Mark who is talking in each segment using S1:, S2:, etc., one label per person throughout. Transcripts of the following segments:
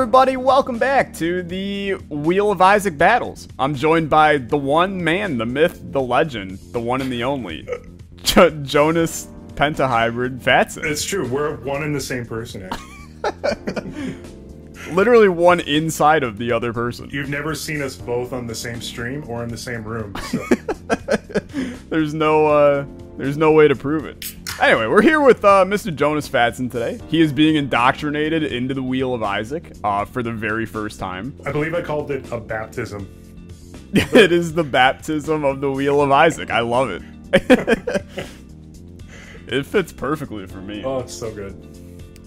S1: everybody, welcome back to the Wheel of Isaac battles. I'm joined by the one man, the myth, the legend, the one and the only, Jonas Pentahybrid Fatson.
S2: It's true, we're one and the same person, actually.
S1: Literally one inside of the other person.
S2: You've never seen us both on the same stream or in the same room, so.
S1: There's no way to prove it. Anyway, we're here with Mr. Jonusfatson today. He is being indoctrinated into the Wheel of Isaac for the very first time.
S2: I believe I called it a baptism.
S1: It is the baptism of the Wheel of Isaac. I love it. It fits perfectly for me.
S2: Oh, it's so good.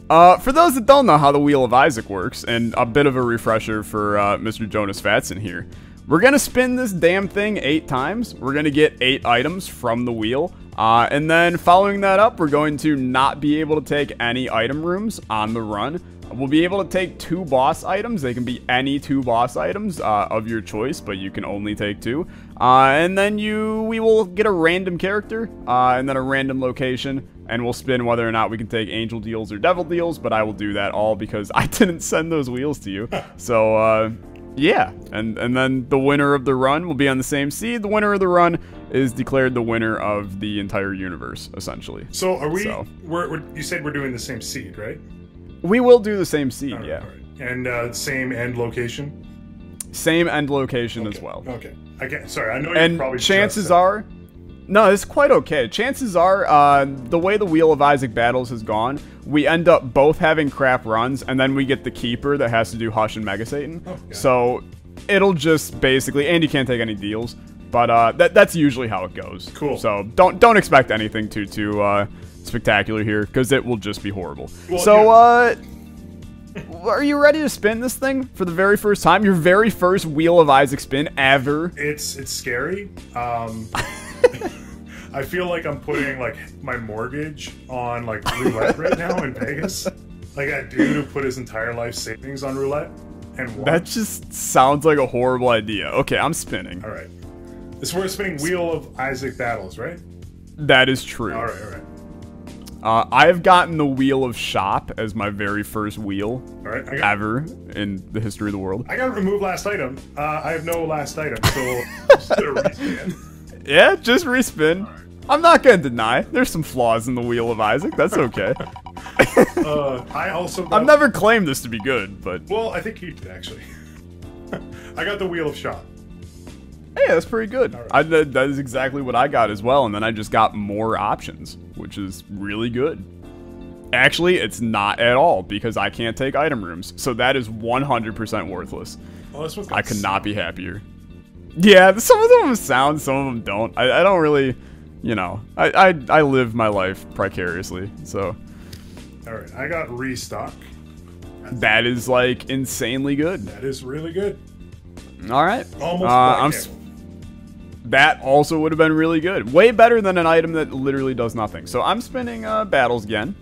S1: For those that don't know how the Wheel of Isaac works, and a bit of a refresher for Mr. Jonusfatson here, we're going to spin this damn thing 8 times. We're going to get 8 items from the wheel. And then following that up, we're going to not be able to take any item rooms on the run. We'll be able to take 2 boss items. They can be any 2 boss items of your choice, but you can only take 2. And then we will get a random character and then a random location. And we'll spin whether or not we can take angel deals or devil deals. But I will do that all because I didn't send those wheels to you. So, yeah, and then the winner of the run will be on the same seed. The winner of the run is declared the winner of the entire universe, essentially.
S2: So are we? You said we're doing the same seed, right?
S1: We will do the same seed,
S2: All right,
S1: yeah.
S2: all right. And same end location.
S1: Same end location
S2: Okay,
S1: as well.
S2: Okay. Sorry, I know.
S1: And
S2: probably
S1: chances are, no, it's quite okay. Chances are, the way the Wheel of Isaac battles has gone, we end up both having crap runs, and then we get the keeper that has to do Hush and Mega Satan.
S2: Oh, yeah.
S1: So it'll just basically, and you can't take any deals, but that's usually how it goes.
S2: Cool.
S1: So don't expect anything too spectacular here, because it will just be horrible.
S2: Well,
S1: so are you ready to spin this thing for the very first time? Your very first Wheel of Isaac spin ever?
S2: It's scary. I feel like I'm putting like my mortgage on like roulette right now in Vegas. Like that dude who put his entire life savings on roulette and won.
S1: That just sounds like a horrible idea. Okay, I'm spinning.
S2: All right. So we're spinning Wheel of Isaac battles, right?
S1: That is true.
S2: All right, all right.
S1: I've gotten the Wheel of Shop as my very first wheel ever in the history of the world.
S2: I gotta remove last item. I have no last item, so I'm just gonna respin.
S1: Yeah, just respin. Right. I'm not gonna deny. There's some flaws in the Wheel of Isaac. That's okay.
S2: I also
S1: I've never claimed this to be good, but...
S2: Well, I think you did, actually. I got the Wheel of Shop.
S1: Hey, that's pretty good.
S2: Right.
S1: That is exactly what I got as well, and then I just got more options, which is really good. Actually, it's not at all, because I can't take item rooms, so that is 100% worthless.
S2: Well, this one's
S1: I could not be happier. Yeah, some of them sound, some of them don't. I don't really, you know, I live my life precariously, so.
S2: Alright, I got restock.
S1: That is, like, insanely good.
S2: That is really good.
S1: Alright.
S2: Almost
S1: that also would have been really good. Way better than an item that literally does nothing. So I'm spinning battles again.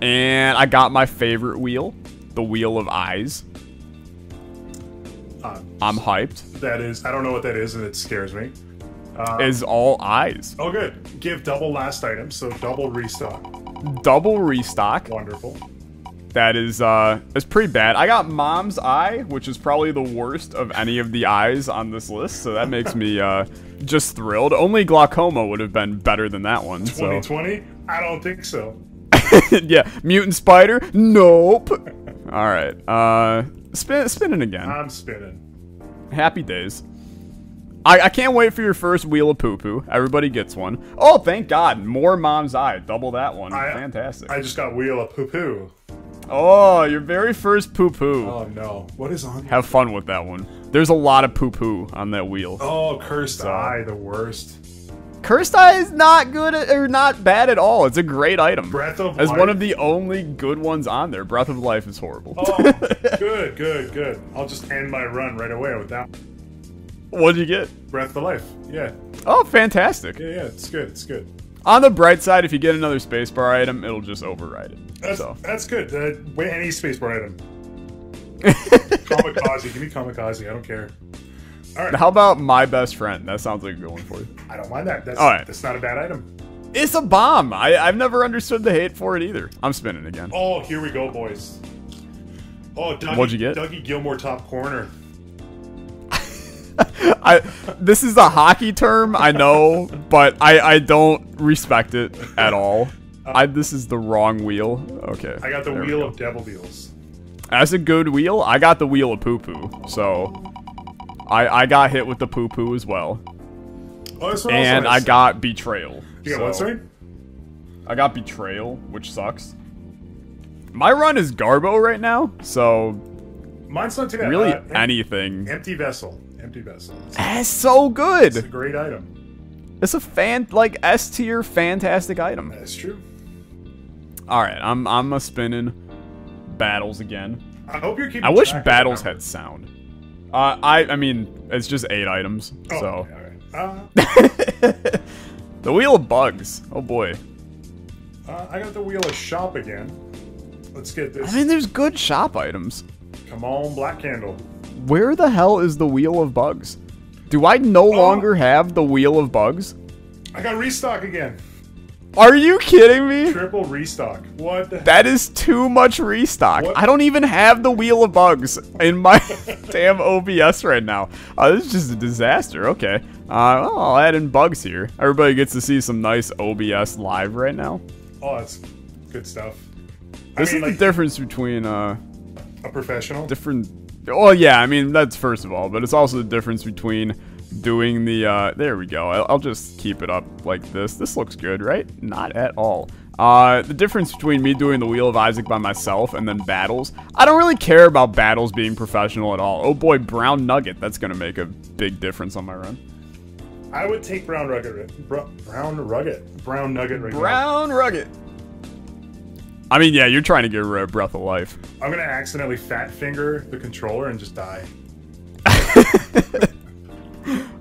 S1: And I got my favorite wheel. The Wheel of Eyes. I'm hyped.
S2: That is, I don't know what that is and it scares me.
S1: Is all eyes.
S2: Oh good. Give double last item, so double restock.
S1: Double restock.
S2: Wonderful.
S1: That is, it's pretty bad. I got Mom's Eye, which is probably the worst of any of the eyes on this list, so that makes me, just thrilled. Only Glaucoma would have been better than that one,
S2: 2020? So. I don't think so.
S1: Yeah, Mutant Spider? Nope. Alright, spinning again.
S2: I'm spinning.
S1: Happy days. I can't wait for your first Wheel of Poo-Poo. Everybody gets one. Oh, thank God. More Mom's Eye. Double that one. Fantastic.
S2: I just got Wheel of Poo-Poo.
S1: Oh, your very first poo-poo.
S2: Oh, no. What is on here?
S1: Have fun with that one. There's a lot of poo-poo on that wheel.
S2: Oh, Cursed Eye, the worst.
S1: Cursed Eye is not good, or not bad at all. It's a great item.
S2: Breath of
S1: As
S2: Life.
S1: one of the only good ones on there. Breath of Life is horrible.
S2: Oh, good. I'll just end my run right away with that.
S1: What'd you get?
S2: Breath of Life, yeah.
S1: Oh, fantastic.
S2: Yeah, it's good.
S1: On the bright side, if you get another spacebar item, it'll just override it.
S2: That's good. Any spacebar item. Kamikaze, give me Kamikaze, I don't care. Alright.
S1: How about My Best Friend? That sounds like a good one for you.
S2: I don't mind that. That's not a bad item.
S1: It's a bomb. I've never understood the hate for it either. I'm spinning again.
S2: Oh, here we go, boys. Oh, Dougie,
S1: What'd you get?
S2: Dougie Gilmore top corner.
S1: This is a hockey term, I know, but I don't respect it at all. This is the wrong wheel. Okay.
S2: I got the wheel of Devil Deals.
S1: That's a good wheel. I got the wheel of poo-poo, so I got hit with the poo-poo as well.
S2: Oh, this one
S1: And
S2: also
S1: I got betrayal.
S2: You got what, sorry?
S1: I got betrayal, which sucks. My run is Garbo right now, so
S2: Mine's not too bad.
S1: really anything.
S2: Empty Vessel. Empty Vessel.
S1: That's so good.
S2: It's a great item.
S1: It's a like S tier fantastic item.
S2: That's true.
S1: All right, I'm a spinning battles again.
S2: I hope you're keeping.
S1: I wish
S2: track of
S1: battles
S2: the
S1: had sound. I mean, it's just 8 items,
S2: Oh,
S1: so.
S2: okay, all right.
S1: The wheel of bugs. Oh boy.
S2: I got the wheel of shop again. Let's get this.
S1: I mean, there's good shop items.
S2: Come on, Black Candle.
S1: Where the hell is the wheel of bugs? Do I no longer have the wheel of bugs?
S2: I got restock again.
S1: Are you kidding me?
S2: Triple restock. What?
S1: That is too much restock.
S2: What?
S1: I don't even have the wheel of bugs in my damn OBS right now. This is just a disaster. Okay. Well, I'll add in bugs here. Everybody gets to see some nice OBS live right now.
S2: Oh, that's good stuff.
S1: This is the difference between
S2: a professional.
S1: Well, yeah, I mean, that's first of all, but it's also the difference between doing the, there we go. I'll just keep it up like this. This looks good, right? Not at all. The difference between me doing the Wheel of Isaac by myself and then battles, I don't really care about battles being professional at all. Oh boy, Brown Nugget. That's going to make a big difference on my run.
S2: I would take Brown Nugget. Brown Nugget right now.
S1: Brown Nugget. I mean, yeah, you're trying to get rid of Breath of Life.
S2: I'm going to accidentally fat finger the controller and just die.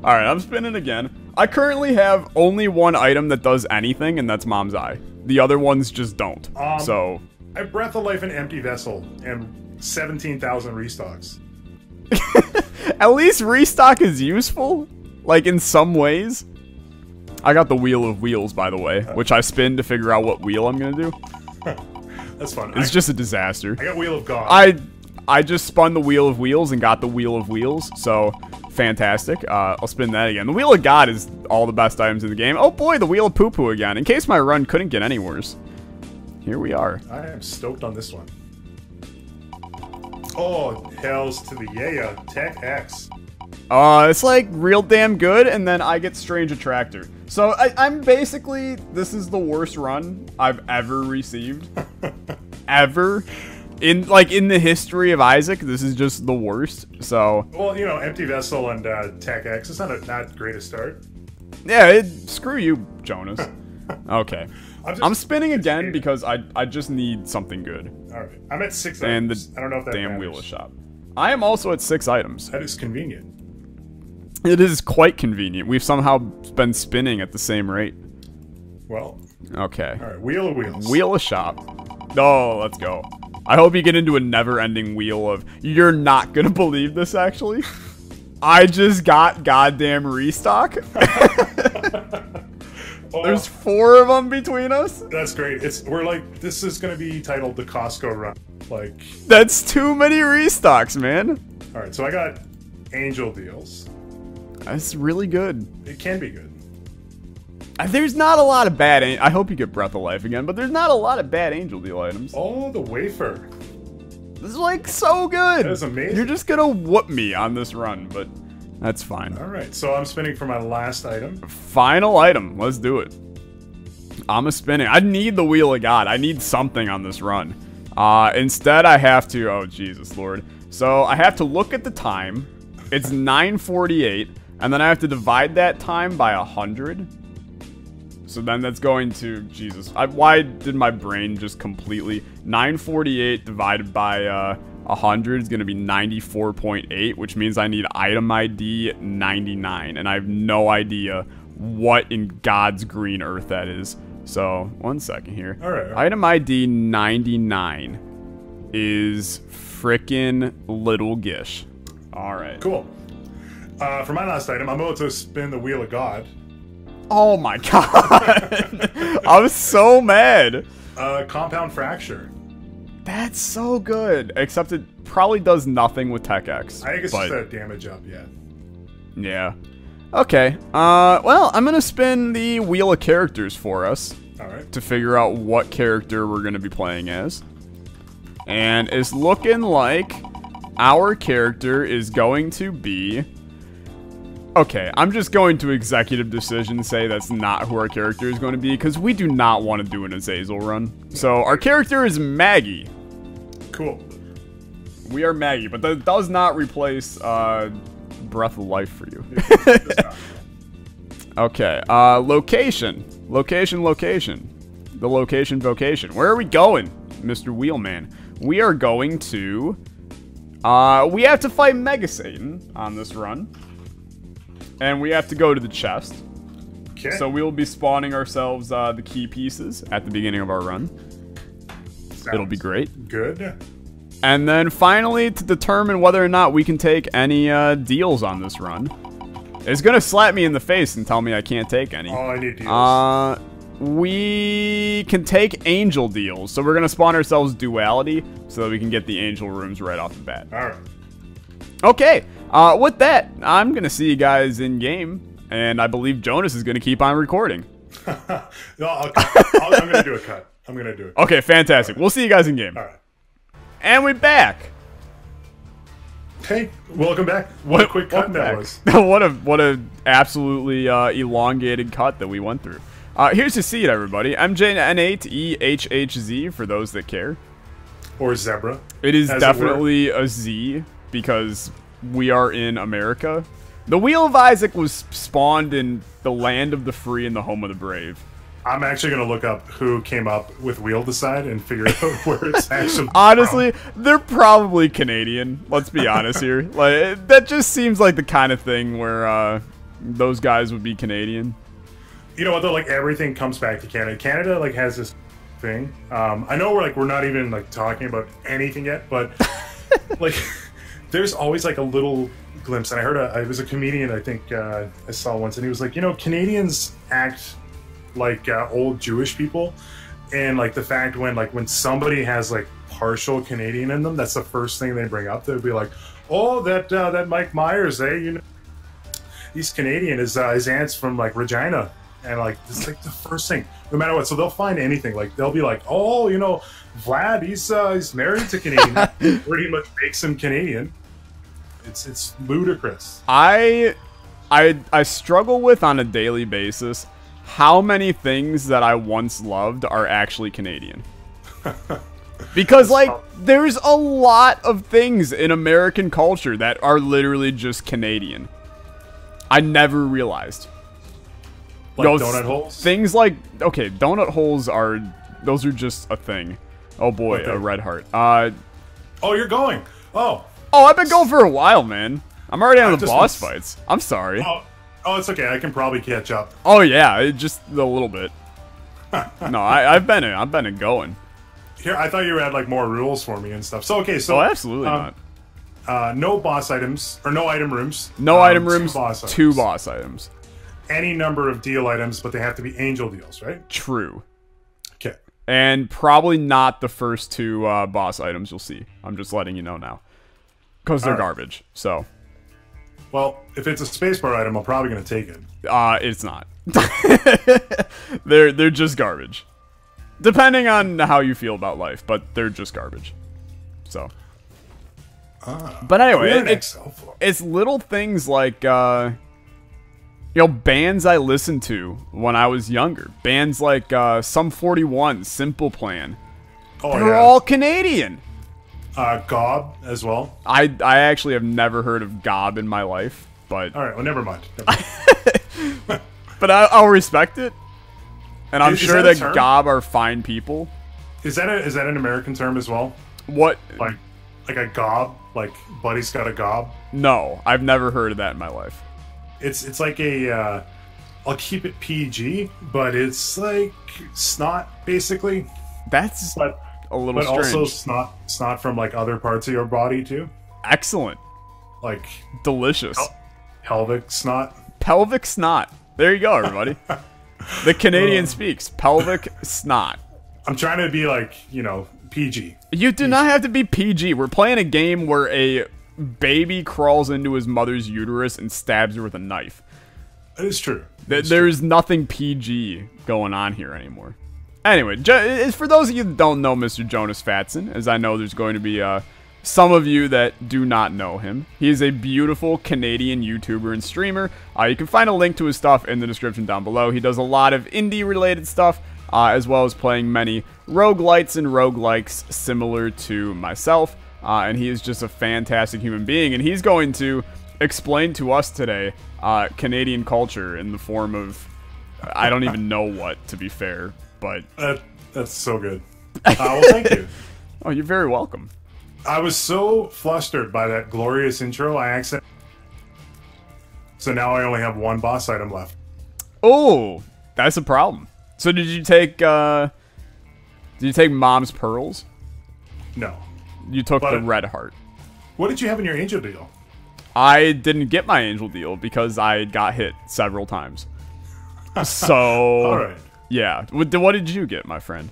S1: Alright, I'm spinning again. I currently have only one item that does anything, and that's Mom's Eye. The other ones just don't. So
S2: I have Breath of Life and Empty Vessel and 17,000 restocks.
S1: at least restock is useful, like in some ways. I got the Wheel of Wheels, by the way, which I spin to figure out what wheel I'm gonna do.
S2: That's fun.
S1: It's just a disaster.
S2: I got Wheel of God.
S1: I just spun the Wheel of Wheels and got the Wheel of Wheels, so fantastic. I'll spin that again. The Wheel of God is all the best items in the game. Oh boy, the Wheel of Poo Poo again, in case my run couldn't get any worse. Here we are.
S2: I am stoked on this one. Oh, hells to the yeah, Tech X.
S1: It's like real damn good, and then I get Strange Attractor. So I'm basically, this is the worst run I've ever received. Ever. In the history of Isaac, this is just the worst, so.
S2: Well, you know, Empty Vessel and Tech X, it's not great a start.
S1: Yeah, screw you, Jonas. Okay. I'm spinning again because I just need something good.
S2: Alright, I'm at 6
S1: and
S2: items. I don't know if that
S1: damn
S2: matters.
S1: wheel of shop. I am also at 6 items.
S2: That is convenient.
S1: It is quite convenient. We've somehow been spinning at the same rate.
S2: Well.
S1: Okay.
S2: Alright, Wheel of Wheels.
S1: Wheel of shop. Oh, let's go. I hope you get into a never-ending wheel of... You're not gonna believe this, actually. I just got goddamn restock.
S2: Oh,
S1: There's 4 of them between us.
S2: that's great. We're like, this is gonna be titled the Costco run. Like,
S1: That's too many restocks, man.
S2: alright, so I got Angel Deals.
S1: That's really good.
S2: It can be good.
S1: There's not a lot of bad... I hope you get Breath of Life again, but there's not a lot of bad Angel Deal items.
S2: Oh, the Wafer.
S1: This is, like, so good.
S2: That is amazing.
S1: You're just gonna whoop me on this run, but that's fine.
S2: Alright, so I'm spinning for my last item.
S1: Final item. Let's do it. I'm a spinning. I need the Wheel of God. I need something on this run. Instead, I have to... Oh, Jesus Lord. So, I have to look at the time. It's 9:48, and then I have to divide that time by 100. So then that's going to... Jesus. Why did my brain just completely... 948 divided by 100 is going to be 94.8, which means I need item ID 99. And I have no idea what in God's green earth that is. So, one second here.
S2: All right.
S1: Item ID 99 is frickin' Little Gish. All right.
S2: Cool. For my last item, I'm about to spin the Wheel of God.
S1: Oh my God. I was so mad.
S2: Compound Fracture.
S1: That's so good. Except it probably does nothing with Tech X.
S2: I think it's just a damage up, yeah.
S1: Yeah. Okay. Well, I'm gonna spin the wheel of characters for us.
S2: Alright.
S1: To figure out what character we're gonna be playing as. And it's looking like our character is going to be... Okay, I'm just going to executive decision say that's not who our character is going to be, because we do not want to do an Azazel run. So, our character is Maggie.
S2: Cool.
S1: We are Maggie, but that does not replace Breath of Life for you. Okay, location. Location. The location vocation. Where are we going, Mr. Wheelman? We are going to... we have to fight Mega Satan on this run. And we have to go to the chest.
S2: Okay.
S1: So we'll be spawning ourselves the key pieces at the beginning of our run. It'll be great.
S2: Good.
S1: And then finally, to determine whether or not we can take any deals on this run, it's gonna slap me in the face and tell me I can't take any.
S2: Oh, I need deals.
S1: We can take angel deals. So we're gonna spawn ourselves duality so that we can get the angel rooms right off the bat.
S2: Alright.
S1: Okay, with that, I'm gonna see you guys in game, and I believe Jonas is gonna keep on recording.
S2: No, I'm gonna do a cut. I'm gonna do it.
S1: Okay, fantastic. We'll see you guys in game.
S2: Alright.
S1: And we're back.
S2: Hey, welcome back. What a quick cut that was.
S1: what a absolutely elongated cut that we went through. Here's your seed, everybody. MJN8EHHZ for those that care.
S2: Or zebra.
S1: It is definitely a Z because we are in America. The Wheel of Isaac was spawned in the land of the free and the home of the brave.
S2: I'm actually going to look up who came up with Wheel Decide and figure out where it's actually
S1: Honestly,
S2: from.
S1: They're probably Canadian. Let's be honest here. Like that just seems like the kind of thing where those guys would be Canadian.
S2: You know what though? Like everything comes back to Canada. Canada like has this thing. I know we're not even like talking about anything yet, but like there's always like a little glimpse. And I heard it was a comedian I think I saw once, and he was like, you know, Canadians act like old Jewish people, and like the fact when somebody has like partial Canadian in them, that's the first thing they bring up. They'll be like, oh, that Mike Myers, you know, he's Canadian. His aunt's from like Regina, and like it's like the first thing, no matter what. So they'll find anything. Like they'll be like, oh, you know, Vlad, he's married to Canadian. Pretty much makes him Canadian. It's ludicrous.
S1: I struggle with on a daily basis how many things that I once loved are actually Canadian. Because, like, there's a lot of things in American culture that are literally just Canadian. I never realized.
S2: Like donut holes?
S1: Things like, okay, donut holes those are just a thing. Oh boy,
S2: okay.
S1: A red heart.
S2: Oh, you're going. Oh,
S1: I've been going for a while, man. I'm already on the boss fights. I'm sorry.
S2: Oh, it's okay. I can probably catch up.
S1: Oh yeah, just a little bit. No, I've been going.
S2: Here, I thought you had like more rules for me and stuff. So okay, so
S1: absolutely not.
S2: No boss items or no item rooms.
S1: No item rooms.
S2: Two
S1: boss items.
S2: Any number of deal items, but they have to be angel deals, right?
S1: True.
S2: Okay.
S1: And probably not the first two boss items you'll see. I'm just letting you know now, because they're garbage. So.
S2: Well, if it's a spacebar item, I'm probably going to take it.
S1: It's not. They're just garbage. Depending on how you feel about life, but they're just garbage. So. But anyway, it's little things like, you know, bands I listened to when I was younger. Bands like Sum 41, Simple Plan.
S2: Oh,
S1: they're all Canadian.
S2: Gob as well.
S1: I actually have never heard of Gob in my life, but
S2: all right, well, never mind.
S1: But I'll respect it, and I'm sure that Gob are fine people.
S2: Is that an American term as well?
S1: What?
S2: Like a gob? Like Buddy's got a gob?
S1: No, I've never heard of that in my life.
S2: It's like a I'll keep it PG, but it's like snot basically.
S1: That's a little strange.
S2: But also snot from like other parts of your body too.
S1: Excellent.
S2: Like
S1: delicious.
S2: Pelvic snot.
S1: Pelvic snot. There you go, everybody. The Canadian speaks. Pelvic snot.
S2: I'm trying to be like, you know, PG.
S1: You do not have to be PG. We're playing a game where a baby crawls into his mother's uterus and stabs her with a knife.
S2: It is true.
S1: There's nothing PG going on here anymore. Anyway, for those of you that don't know Mr. Jonusfatson, as I know there's going to be some of you that do not know him, he is a beautiful Canadian YouTuber and streamer. You can find a link to his stuff in the description down below. He does a lot of indie-related stuff, as well as playing many roguelites and roguelikes similar to myself. And he is just a fantastic human being, and he's going to explain to us today Canadian culture in the form of, I don't even know what, to be fair, but...
S2: That's so good. Well, thank you.
S1: Oh, you're very welcome.
S2: I was so flustered by that glorious intro, I accidentally... So now I only have one boss item left.
S1: Oh, that's a problem. So did you take Mom's Pearls?
S2: No.
S1: You took the Red Heart.
S2: What did you have in your angel deal?
S1: I didn't get my angel deal because I got hit several times. So...
S2: Alright.
S1: Yeah. What did you get, my friend?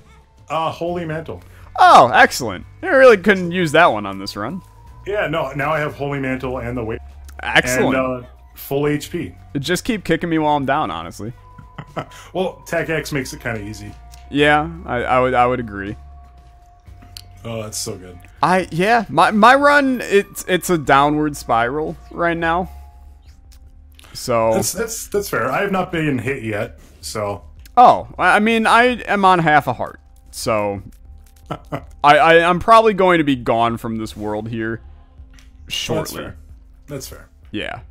S2: Holy Mantle.
S1: Oh, excellent. I really couldn't use that one on this run.
S2: Yeah, no, now I have Holy Mantle and the weight.
S1: Excellent.
S2: And full HP.
S1: Just keep kicking me while I'm down, honestly.
S2: Well, Tech X makes it kind of easy.
S1: Yeah, I would agree.
S2: Oh, that's so good.
S1: Yeah, my run, it's a downward spiral right now. So
S2: that's fair. I have not been hit yet, so...
S1: Oh, I mean, I am on half a heart, so I'm probably going to be gone from this world here shortly.
S2: That's fair.
S1: Yeah.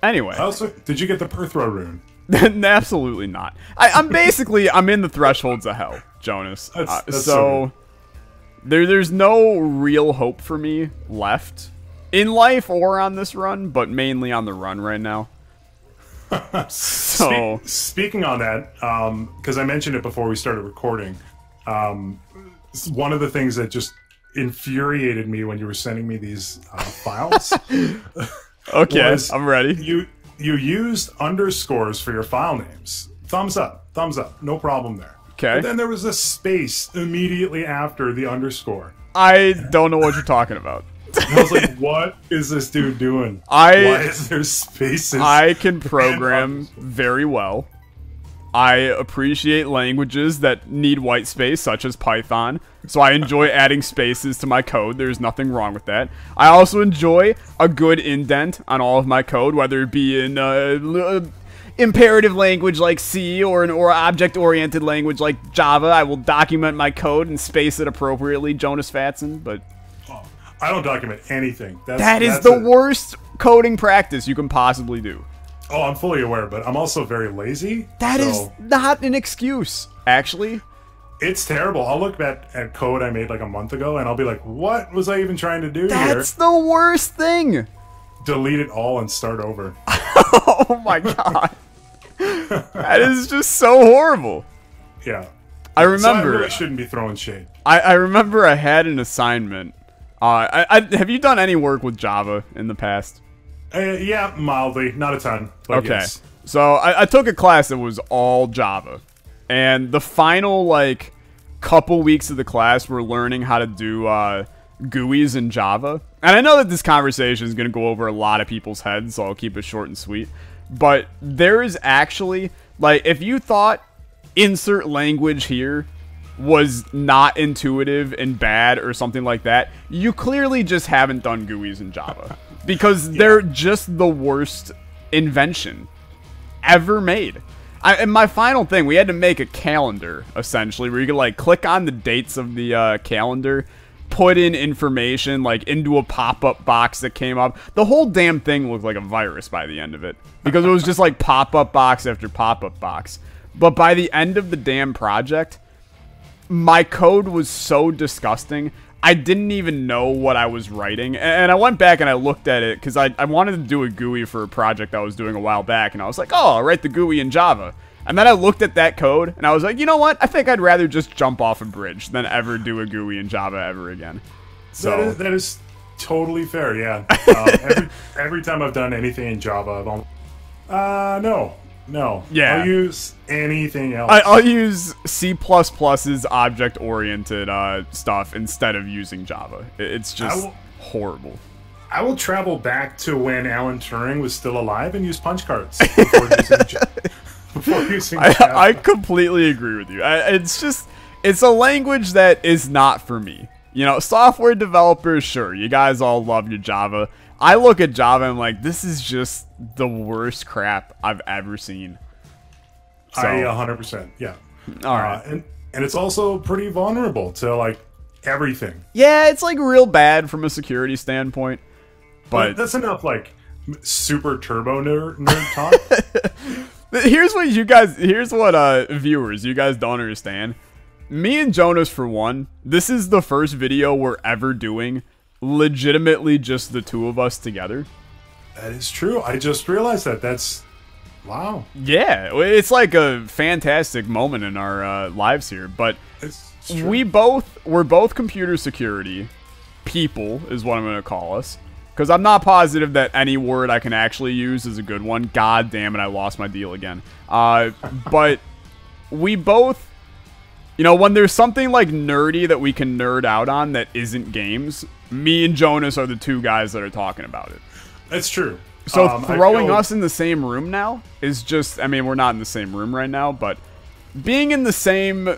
S1: Anyway.
S2: Did you get the Perthrow rune?
S1: Absolutely not. I'm in the thresholds of hell, Jonas.
S2: That's
S1: so there's no real hope for me left in life or on this run, but mainly on the run right now. So
S2: speaking on that, because I mentioned it before we started recording, one of the things that just infuriated me when you were sending me these files.
S1: Okay, I'm ready.
S2: You used underscores for your file names. Thumbs up, no problem there.
S1: Okay.
S2: But then there was a space immediately after the underscore.
S1: I don't know what you're talking about.
S2: I was like, what is this dude doing?
S1: Why
S2: is there spaces?
S1: I can program very well. I appreciate languages that need white space, such as Python. So I enjoy adding spaces to my code. There's nothing wrong with that. I also enjoy a good indent on all of my code, whether it be in imperative language like C or an object-oriented language like Java. I will document my code and space it appropriately, Jonusfatson, but...
S2: I don't document anything.
S1: That is the worst coding practice you can possibly do.
S2: Oh, I'm fully aware, but I'm also very lazy.
S1: That is not an excuse, actually.
S2: It's terrible. I'll look back at code I made like a month ago, and I'll be like, what was I even trying to do here?
S1: That's the worst thing.
S2: Delete it all and start over.
S1: Oh my god. That is just so horrible.
S2: Yeah.
S1: I remember...
S2: So I really shouldn't be throwing shade.
S1: I remember I had an assignment. Have you done any work with Java in the past?
S2: Yeah, mildly. Not a ton. But
S1: okay.
S2: Yes.
S1: So I took a class that was all Java. And the final, like, couple weeks of the class, we're learning how to do GUIs in Java. And I know that this conversation is going to go over a lot of people's heads, so I'll keep it short and sweet. But there is actually, like, if you thought insert language here was not intuitive and bad or something like that, you clearly just haven't done GUIs in Java. Because they're just the worst invention ever made. And my final thing, we had to make a calendar, essentially, where you could, like, click on the dates of the calendar, put in information, like, into a pop-up box that came up. The whole damn thing looked like a virus by the end of it. Because it was just, like, pop-up box after pop-up box. But by the end of the damn project, my code was so disgusting, I didn't even know what I was writing. And I went back and I looked at it, because I wanted to do a GUI for a project I was doing a while back, and I was like, oh, I'll write the GUI in Java. And then I looked at that code, and I was like, you know what? I think I'd rather just jump off a bridge than ever do a GUI in Java ever again. So
S2: that is totally fair, yeah. Every time I've done anything in Java, I've almost... no. No.
S1: Yeah.
S2: I'll use anything else.
S1: I'll use C++'s object-oriented stuff instead of using Java. It's just horrible.
S2: I will travel back to when Alan Turing was still alive and use punch cards before using Java.
S1: I completely agree with you. It's a language that is not for me. You know, software developers, sure, you guys all love your Java. I look at Java and I'm like, this is just the worst crap I've ever seen. So,
S2: 100%, yeah.
S1: All right.
S2: And it's also pretty vulnerable to, like, everything.
S1: Yeah, it's, like, real bad from a security standpoint. But
S2: that's enough, like, super turbo nerd talk.
S1: Here's what viewers, you guys don't understand. Me and Jonas, for one, this is the first video we're ever doing legitimately just the two of us together.
S2: That is true. I just realized that. That's wow.
S1: Yeah, it's like a fantastic moment in our lives here. But we're both computer security people, is what I'm going to call us. Because I'm not positive that any word I can actually use is a good one. God damn it, I lost my deal again. But we both, you know, when there's something like nerdy that we can nerd out on that isn't games, me and Jonas are the two guys that are talking about it.
S2: That's true.
S1: So throwing us in the same room now is just, I mean, we're not in the same room right now, but being in the same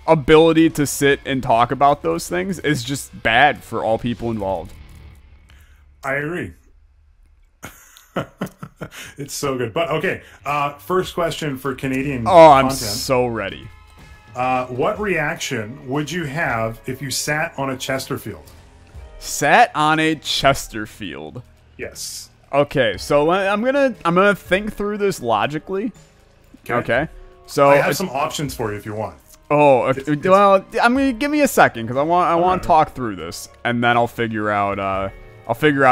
S1: ability to sit and talk about those things is just bad for all people involved.
S2: I agree. It's so good. But okay, first question for Canadian
S1: I'm so ready.
S2: What reaction would you have if you sat on a Chesterfield?
S1: Sat on a Chesterfield.
S2: Yes.
S1: Okay, so I'm gonna think through this logically. Okay. So
S2: I have some options for you if you want.
S1: Oh, okay. Well, I mean, give me a second because I want to talk through this, and then I'll figure out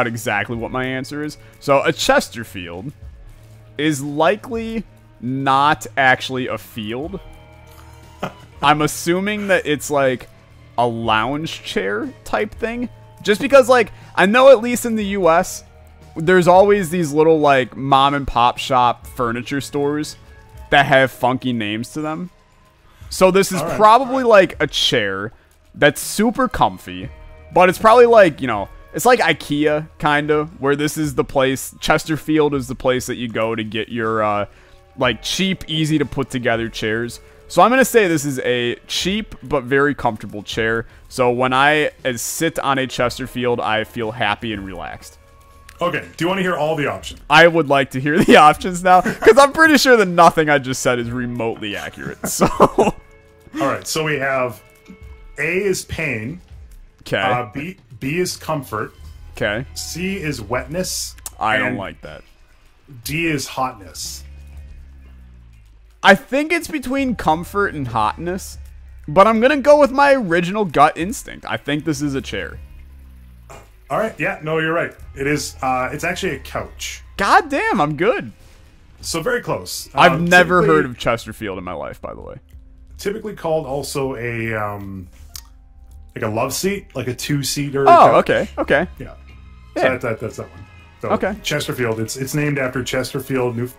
S1: exactly what my answer is. So a Chesterfield is likely not actually a field. I'm assuming that it's like a lounge chair type thing. Just because, like, I know at least in the US, there's always these little, like, mom and pop shop furniture stores that have funky names to them. So this is probably like a chair that's super comfy, but it's probably like, you know, it's like IKEA, kind of, where this is the place, Chesterfield is the place that you go to get your, like, cheap, easy to put together chairs. So I'm going to say this is a cheap but very comfortable chair. So when I sit on a Chesterfield, I feel happy and relaxed.
S2: Okay, do you want to hear all the options?
S1: I would like to hear the options now, because I'm pretty sure that nothing I just said is remotely accurate. So,
S2: all right, so we have A is pain.
S1: Okay.
S2: B is comfort.
S1: Okay.
S2: C is wetness.
S1: I don't like that.
S2: D is hotness.
S1: I think it's between comfort and hotness, but I'm going to go with my original gut instinct. I think this is a chair.
S2: All right, yeah, no, you're right. It is, it's actually a couch.
S1: God damn, I'm good.
S2: So very close.
S1: I've never heard of Chesterfield in my life, by the way.
S2: Typically called also a, like a love seat, like a two-seater
S1: couch.
S2: couch.
S1: Okay.
S2: Yeah. So that's that one. So
S1: okay.
S2: Chesterfield, it's named after Chesterfield, New...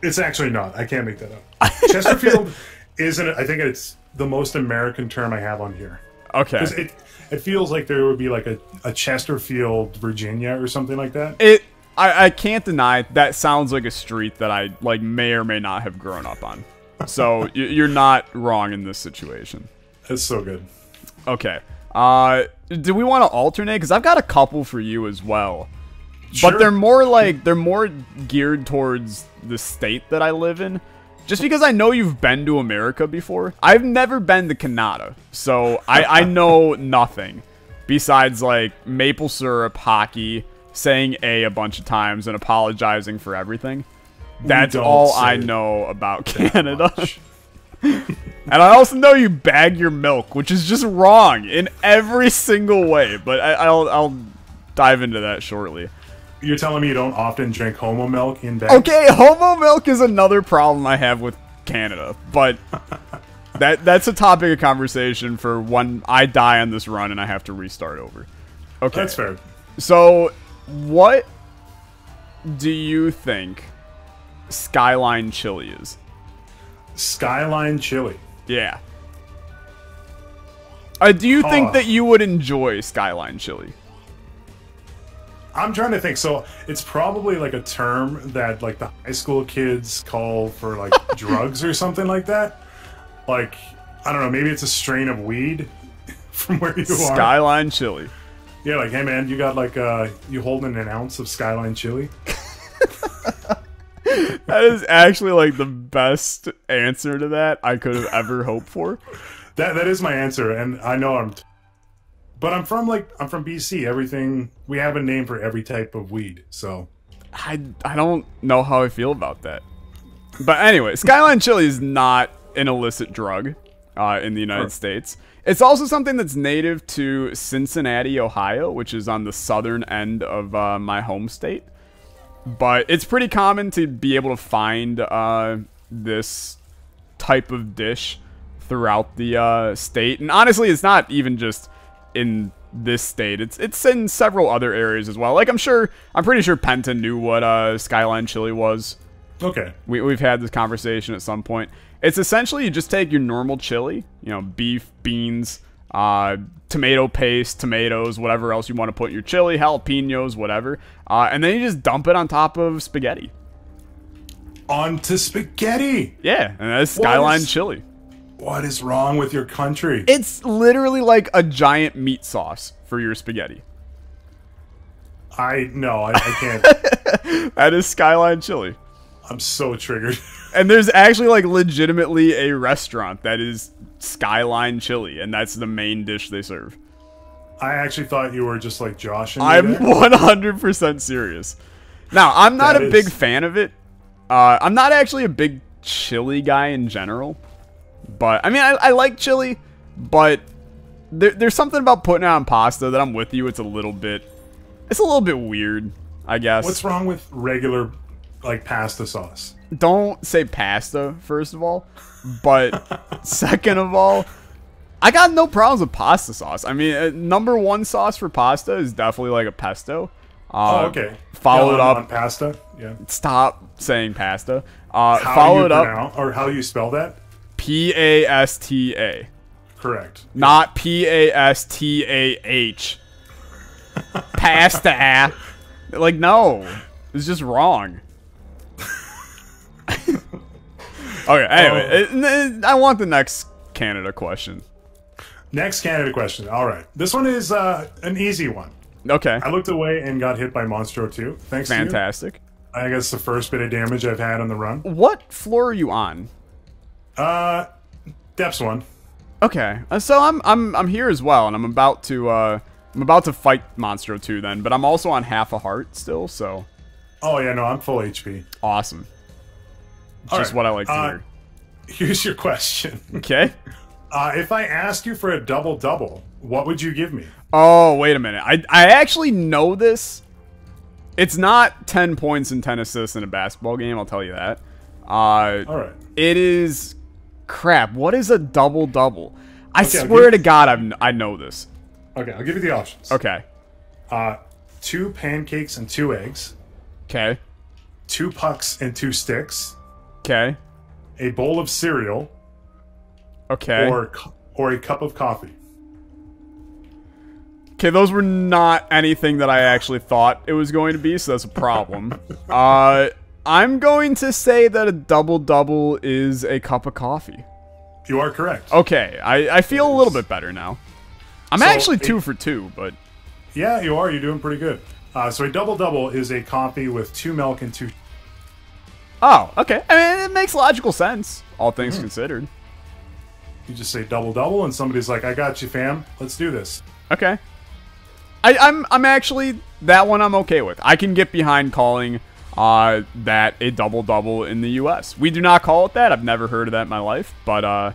S2: It's actually not. I can't make that up. Chesterfield isn't. I think it's the most American term I have on here.
S1: Okay.
S2: Because it feels like there would be like a Chesterfield, Virginia, or something like that.
S1: I can't deny that sounds like a street that I like may or may not have grown up on. So you're not wrong in this situation.
S2: That's so good.
S1: Okay. Do we want to alternate? Because I've got a couple for you as well.
S2: Sure.
S1: But they're more geared towards the state that I live in. Just because I know you've been to America before. I've never been to Canada. So I know nothing. Besides like maple syrup, hockey, saying a bunch of times, and apologizing for everything. That's all I know about Canada. And I also know you bag your milk, which is just wrong in every single way. But I'll dive into that shortly.
S2: You're telling me you don't often drink homo milk in bed?
S1: Okay, homo milk is another problem I have with Canada, but that's a topic of conversation for when I die on this run and I have to restart over. Okay.
S2: That's fair.
S1: So, what do you think Skyline chili is?
S2: Skyline chili.
S1: Yeah. Do you think that you would enjoy Skyline chili?
S2: I'm trying to think. So it's probably like a term that like the high school kids call for like drugs or something like that. Like, I don't know, maybe it's a strain of weed from where you are.
S1: Skyline chili.
S2: Yeah, like, hey man, you got like you holding an ounce of Skyline chili?
S1: That is actually like the best answer to that I could have ever hoped for.
S2: That is my answer, and I know but I'm from BC. Everything, we have a name for every type of weed. So
S1: I don't know how I feel about that. But anyway, Skyline chili is not an illicit drug in the United States. It's also something that's native to Cincinnati, Ohio, which is on the southern end of my home state. But it's pretty common to be able to find this type of dish throughout the state. And honestly, it's not even just in this state. It's in several other areas as well. Like, I'm pretty sure Penta knew what Skyline chili was.
S2: Okay.
S1: We've had this conversation at some point. It's essentially you just take your normal chili, you know, beef, beans, tomato paste, tomatoes, whatever else you want to put in your chili, jalapenos, whatever, and then you just dump it on top of spaghetti.
S2: Onto spaghetti?
S1: Yeah, and that's Skyline chili.
S2: What is wrong with your country?
S1: It's literally like a giant meat sauce for your spaghetti.
S2: I can't.
S1: That is Skyline chili.
S2: I'm so triggered.
S1: And there's actually like legitimately a restaurant that is Skyline chili, and that's the main dish they serve.
S2: I actually thought you were just like joshing.
S1: I'm 100% serious. Now, I'm not a big fan of it. I'm not actually a big chili guy in general. But, I mean, I like chili, but there's something about putting it on pasta that I'm with you. It's a little bit weird, I guess.
S2: What's wrong with regular, like, pasta sauce?
S1: Don't say pasta, first of all. But, second of all, I got no problems with pasta sauce. I mean, number one sauce for pasta is definitely like a pesto.
S2: Okay.
S1: Followed up
S2: on pasta. Yeah.
S1: Stop saying pasta.
S2: Followed up, or how you spell that?
S1: Pasta.
S2: Correct.
S1: Not Pastah. Pasta. Like, no. It's just wrong. Okay, anyway. I want the next Canada question.
S2: Next Canada question. All right. This one is an easy one.
S1: Okay.
S2: I looked away and got hit by Monstro 2. Thanks
S1: Fantastic.
S2: to you. I guess the first bit of damage I've had on the run.
S1: What floor are you on?
S2: Depths 1.
S1: Okay, so I'm here as well, and I'm about to fight Monstro 2 then, but I'm also on half a heart still, so.
S2: Oh yeah, no, I'm full HP.
S1: Awesome. Just what I like to hear.
S2: Here's your question.
S1: Okay.
S2: If I asked you for a double-double, what would you give me?
S1: Oh, wait a minute. I actually know this. It's not 10 points and 10 assists in a basketball game, I'll tell you that.
S2: Alright.
S1: It is... Crap, what is a double-double? I swear to God I know this.
S2: Okay, I'll give you the options.
S1: Okay.
S2: 2 pancakes and 2 eggs.
S1: Okay.
S2: 2 pucks and 2 sticks.
S1: Okay.
S2: A bowl of cereal.
S1: Okay.
S2: Or a cup of coffee.
S1: Okay, those were not anything that I actually thought it was going to be, so that's a problem. I'm going to say that a double-double is a cup of coffee.
S2: You are correct.
S1: Okay, I feel a little bit better now. I'm actually 2 for 2, but...
S2: Yeah, you are. You're doing pretty good. So a double-double is a coffee with 2 milk and 2...
S1: Oh, okay. I mean, it makes logical sense, all things considered.
S2: You just say double-double, and somebody's like, I got you, fam. Let's do this.
S1: Okay. I'm actually... That one I'm okay with. I can get behind calling... that a double-double in the U.S. We do not call it that. I've never heard of that in my life, but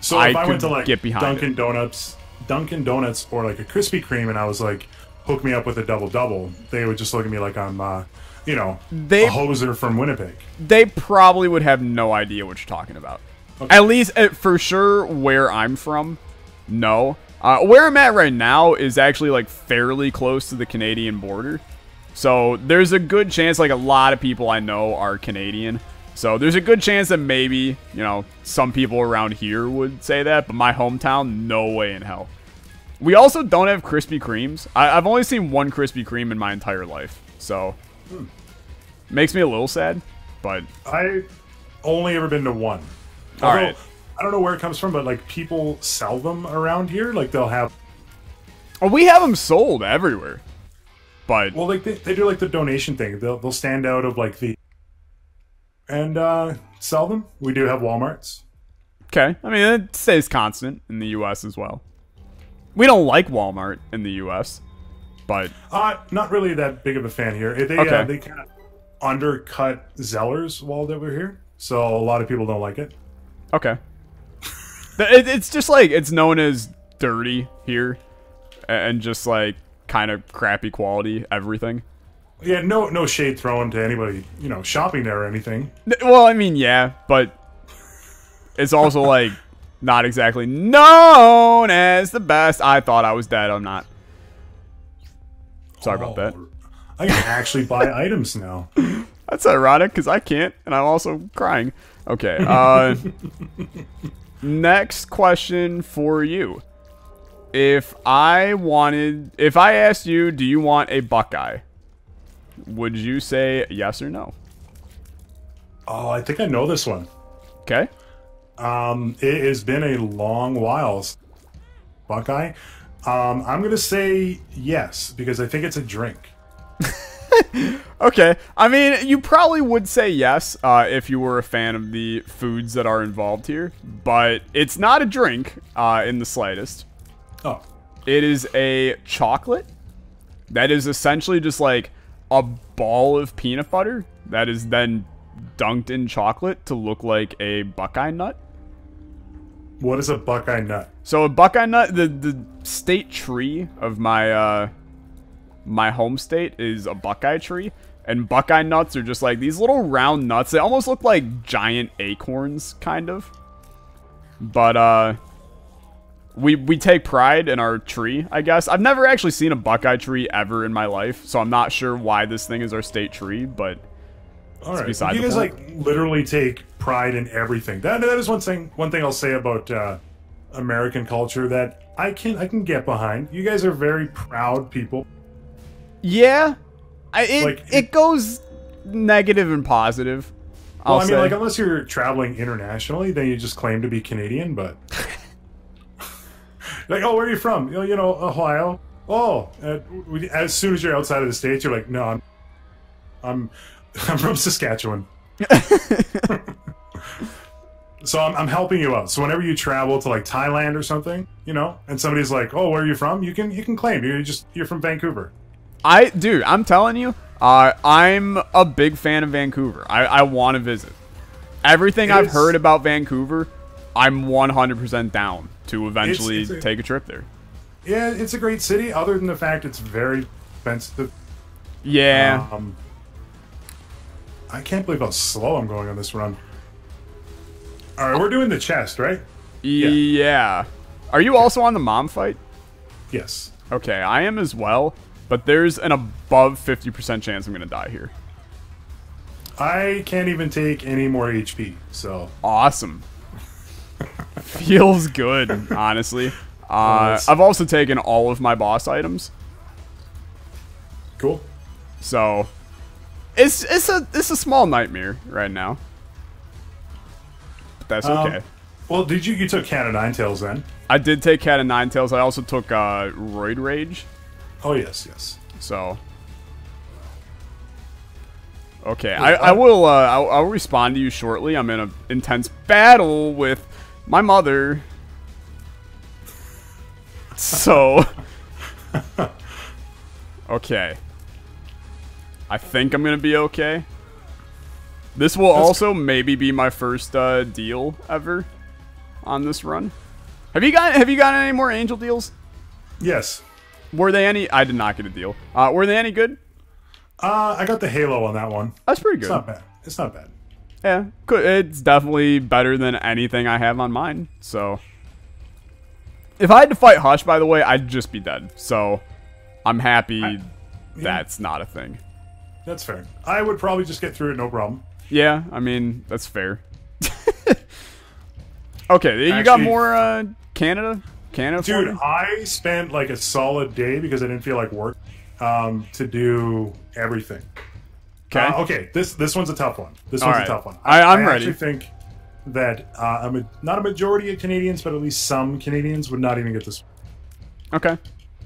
S2: so if I went to like
S1: get behind
S2: Dunkin' Donuts or like a Krispy Kreme, and I was like, hook me up with a double-double, they would just look at me like I'm, a hoser from Winnipeg.
S1: They probably would have no idea what you're talking about. Okay. At least, for sure, where I'm from, no. Where I'm at right now is actually like fairly close to the Canadian border. So there's a good chance, like a lot of people I know are Canadian. So there's a good chance that maybe, you know, some people around here would say that, but my hometown, no way in hell. We also don't have Krispy Kremes. I've only seen one Krispy Kreme in my entire life, so makes me a little sad, but...
S2: I only ever been to one.
S1: All right.
S2: I don't know where it comes from, but like people sell them around here. Like they'll have...
S1: Oh, we have them sold everywhere, but...
S2: Well, like they do like the donation thing. They'll stand out of like the... And sell them. We do have Walmarts.
S1: Okay. I mean, it stays constant in the U.S. as well. We don't like Walmart in the U.S., but...
S2: Not really that big of a fan here. They kind of undercut Zellers while they were here, so a lot of people don't like it.
S1: Okay. It's just like, it's known as dirty here, and just like kind of crappy quality everything.
S2: Yeah, no shade thrown to anybody, you know, shopping there or anything.
S1: Well, I mean, yeah, but it's also like not exactly known as the best. I thought I was dead. I'm not. Sorry about that.
S2: I can actually buy items now.
S1: That's ironic because I can't, and I'm also crying. Okay. Next question for you. If I asked you, do you want a Buckeye? Would you say yes or no?
S2: Oh, I think I know this one.
S1: Okay.
S2: It has been a long while. Buckeye. I'm gonna say yes because I think it's a drink.
S1: Okay. I mean, you probably would say yes if you were a fan of the foods that are involved here, but it's not a drink in the slightest.
S2: Oh.
S1: It is a chocolate that is essentially just like a ball of peanut butter that is then dunked in chocolate to look like a Buckeye nut.
S2: What is a Buckeye nut?
S1: So a Buckeye nut, the state tree of my my home state is a Buckeye tree, and Buckeye nuts are just like these little round nuts. They almost look like giant acorns, kind of. But we take pride in our tree, I guess. I've never actually seen a Buckeye tree ever in my life, so I'm not sure why this thing is our state tree, but
S2: all right. You guys like literally take pride in everything. That is one thing I'll say about American culture that I can get behind. You guys are very proud people.
S1: Yeah. It goes negative and positive.
S2: Well, I mean, like, unless you're traveling internationally, then you just claim to be Canadian, but... Like, oh, where are you from? You know, Ohio. Oh, as soon as you're outside of the States, you're like, no, I'm from Saskatchewan. So I'm helping you out. So whenever you travel to like Thailand or something, you know, and somebody's like, oh, where are you from? You can claim you're from Vancouver.
S1: Dude, I'm telling you, I'm a big fan of Vancouver. I want to visit. Everything I've heard about Vancouver, I'm 100% down to eventually take a trip there.
S2: Yeah, it's a great city, other than the fact it's very expensive.
S1: Yeah.
S2: I can't believe how slow I'm going on this run. All right, we're doing the chest, right?
S1: Yeah. Are you also on the mom fight?
S2: Yes.
S1: Okay, I am as well, but there's an above 50% chance I'm going to die here.
S2: I can't even take any more HP, so...
S1: Awesome. Feels good, honestly. I've also taken all of my boss items.
S2: Cool.
S1: So, it's a small nightmare right now. But that's okay.
S2: Well, you took Cat of Nine Tails then?
S1: I did take Cat of Nine Tails. I also took Roid Rage.
S2: Oh yes.
S1: So, okay, I'll respond to you shortly. I'm in an intense battle with my mother. So, okay. I think I'm gonna be okay. This will also maybe be my first deal ever on this run. Have you gotten any more angel deals?
S2: Yes.
S1: Were they any? I did not get a deal. Were they any good?
S2: I got the Halo on that one.
S1: That's pretty good.
S2: It's not bad. It's not bad.
S1: Yeah, it's definitely better than anything I have on mine. So, if I had to fight Hush, by the way, I'd just be dead. So, I'm happy that's not a thing.
S2: That's fair. I would probably just get through it, no problem.
S1: Yeah, I mean, that's fair. Okay, you got
S2: Actually,
S1: more Canada? Canada for
S2: Dude,
S1: me?
S2: I spent like a solid day because I didn't feel like work to do everything.
S1: Okay.
S2: Okay, this one's a tough one. This
S1: All
S2: one's
S1: right.
S2: a tough one.
S1: I'm
S2: I
S1: ready.
S2: actually think that not a majority of Canadians, but at least some Canadians would not even get this.
S1: Okay.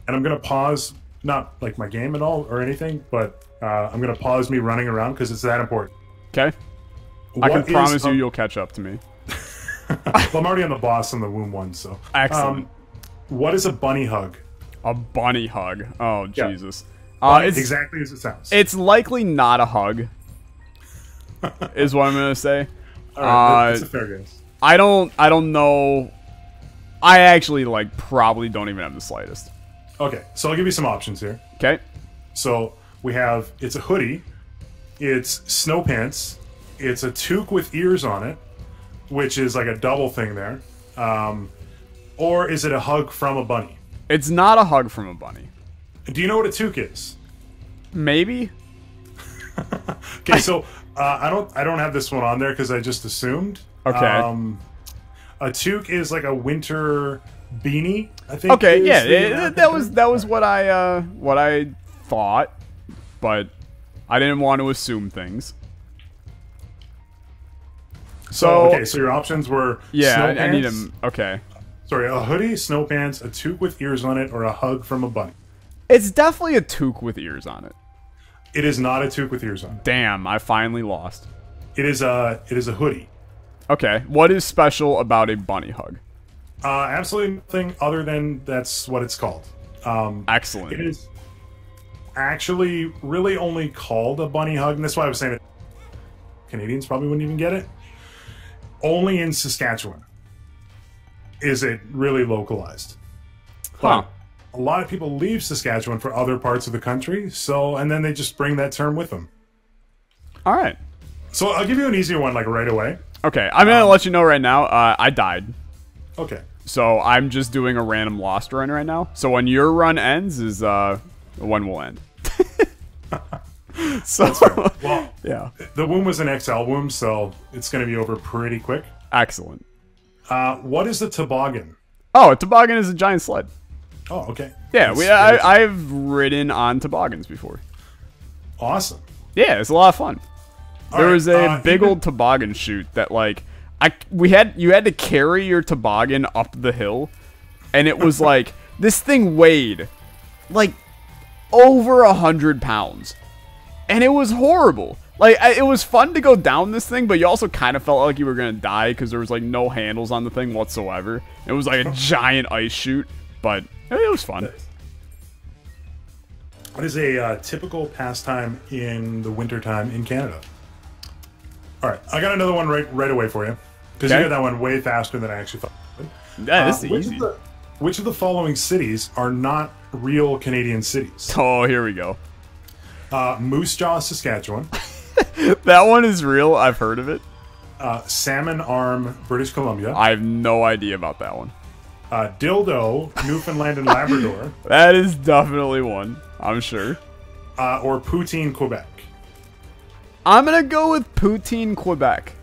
S2: And I'm going to pause, not like my game at all or anything, but I'm going to pause me running around because it's that important.
S1: Okay. I can
S2: What
S1: promise
S2: is
S1: you you'll catch up to me.
S2: Well, I'm already on the boss on the womb one, so.
S1: Excellent.
S2: What is a bunny hug?
S1: A bunny hug. Oh,
S2: Yeah.
S1: Jesus.
S2: It's exactly as it sounds.
S1: It's likely not a hug, is what I'm going to say.
S2: All right, that's a fair guess.
S1: I don't know. I actually, like, probably don't even have the slightest.
S2: Okay, so I'll give you some options here.
S1: Okay.
S2: So we have, it's a hoodie, it's snow pants, it's a toque with ears on it, which is like a double thing there, or is it a hug from a bunny?
S1: It's not a hug from a bunny.
S2: Do you know what a toque is?
S1: Maybe?
S2: Okay, so I don't have this one on there because I just assumed.
S1: Okay.
S2: A toque is like a winter beanie, I think.
S1: Okay,
S2: is
S1: yeah,
S2: the American
S1: that
S2: term.
S1: was what I thought, but I didn't want to assume things. So
S2: okay, so your options were
S1: yeah,
S2: snow
S1: I need
S2: pants-
S1: him. Okay,
S2: Sorry, a hoodie, snow pants, a toque with ears on it, or a hug from a bunny.
S1: it's definitely a toque with ears on it.
S2: It is not a toque with ears on it.
S1: Damn, I finally lost.
S2: It is a hoodie.
S1: Okay, what is special about a bunny hug?
S2: Absolutely nothing other than that's what it's called.
S1: Excellent.
S2: It is actually really only called a bunny hug, and that's why I was saying it. Canadians probably wouldn't even get it. Only in Saskatchewan is it really localized.
S1: Huh.
S2: But a lot of people leave Saskatchewan for other parts of the country, and then they just bring that term with them.
S1: All right.
S2: So I'll give you an easier one, like right away.
S1: Okay, I'm gonna let you know right now. I died,
S2: Okay.
S1: so I'm just doing a random lost run right now. So when your run ends is when we'll end. So
S2: Well,
S1: yeah,
S2: the womb was an XL womb, so it's going to be over pretty quick.
S1: excellent.
S2: What is the toboggan?
S1: Oh, a toboggan is a giant sled.
S2: Oh, okay.
S1: Yeah,
S2: That's
S1: I've ridden on toboggans before.
S2: awesome.
S1: Yeah, it's a lot of fun. There
S2: right,
S1: was a big
S2: even-
S1: old toboggan chute that like you had to carry your toboggan up the hill, and it was like this thing weighed like over 100 pounds, and it was horrible. Like it was fun to go down this thing, but you also kind of felt like you were gonna die because there was like no handles on the thing whatsoever. It was like a giant ice chute, but it was fun.
S2: What is a typical pastime in the wintertime in Canada? All right, I got another one right away for you because
S1: Okay.
S2: you got that one way faster than I actually thought.
S1: Yeah, this is
S2: Which
S1: easy.
S2: which of the following cities are not real Canadian cities?
S1: Oh, here we go.
S2: Moose Jaw, Saskatchewan.
S1: That one is real. I've heard of it.
S2: Salmon Arm, British Columbia.
S1: I have no idea about that one.
S2: Dildo, Newfoundland and Labrador.
S1: That is definitely one, I'm sure.
S2: Or Poutine, Quebec.
S1: I'm gonna go with Poutine, Quebec.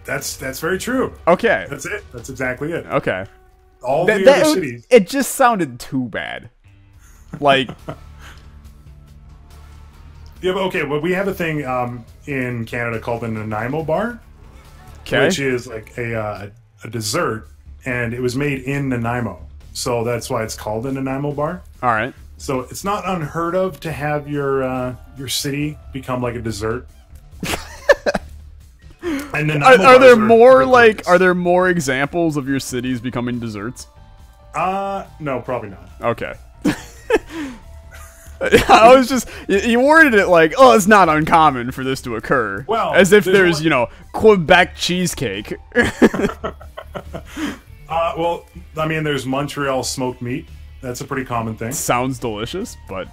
S2: That's very true.
S1: Okay.
S2: That's it. That's exactly it.
S1: Okay.
S2: All the other cities.
S1: It just sounded too bad. Like,
S2: Yeah, but okay. Well, we have a thing in Canada called the Nanaimo bar,
S1: okay.
S2: which is like a dessert, and it was made in Nanaimo, so that's why it's called a Nanaimo bar.
S1: All right.
S2: So it's not unheard of to have your city become like a dessert. And Nanaimo
S1: Are there
S2: bars
S1: more
S2: delicious.
S1: are there more examples of your cities becoming desserts?
S2: No, probably not.
S1: Okay. I was just you worded it like, oh, it's not uncommon for this to occur.
S2: Well,
S1: as if
S2: there's
S1: there's,
S2: one-
S1: you know, Quebec cheesecake.
S2: Well, I mean, there's Montreal smoked meat. That's a pretty common thing.
S1: Sounds delicious, but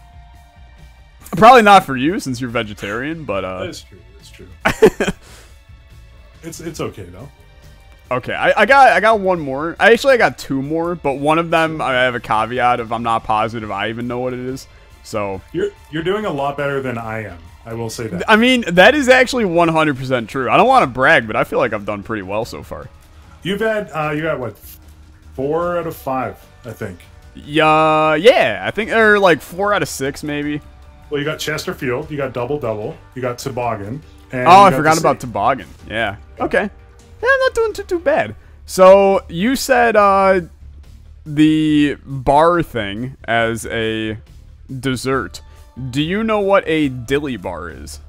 S1: probably not for you since you're vegetarian, but
S2: That is true. That's true. It's okay though.
S1: okay, I got one more. I got two more, but one of them I have a caveat of I'm not positive I even know what it is. So
S2: You're doing a lot better than I am. I will say that.
S1: I mean, that is actually 100% true. I don't want to brag, but I feel like I've done pretty well so far.
S2: You got what? 4 out of 5, I think.
S1: Yeah, I think, or like 4 out of 6 maybe.
S2: Well, you got Chesterfield, you got Double, you got Toboggan. And
S1: I forgot about Toboggan. Yeah. Okay. Yeah, I'm not doing too bad. So you said the bar thing as a dessert. Do you know what a dilly bar is?